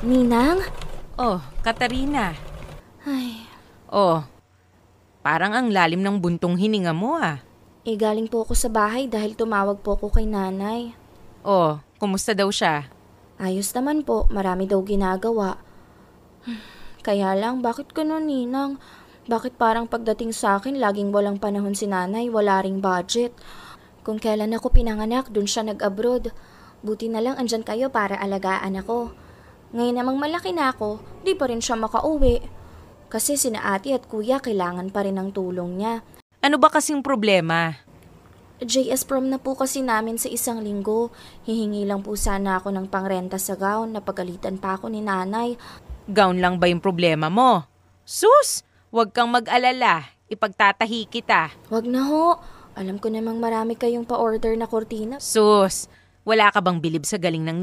Ninang? Oh, Katarina. Ay, Oh, parang ang lalim ng buntong hininga mo ah. galing po ako sa bahay dahil tumawag po ako kay nanay. Oh, kumusta daw siya? Ayos naman po, marami daw ginagawa. Kaya lang, bakit ganun, Ninang? Bakit parang pagdating sa akin, laging walang panahon si nanay, wala ring budget? Kung kailan ako pinanganak, dun siya nag-abroad. Buti na lang andyan kayo para alagaan ako. Ngayon namang malaki na ako, di pa rin siya makauwi. Kasi sina ate at kuya kailangan pa rin ng tulong niya. Ano ba kasing problema? JS prom na po kasi namin sa isang linggo. Hihingi lang po sana ako ng pangrenta sa gown. Napagalitan pa ako ni nanay. Gown lang ba yung problema mo? Sus! Huwag kang mag-alala. Ipagtatahi kita. Wag na ho. Alam ko namang marami kayong pa-order na kortina. Sus! Wala ka bang bilib sa galing ng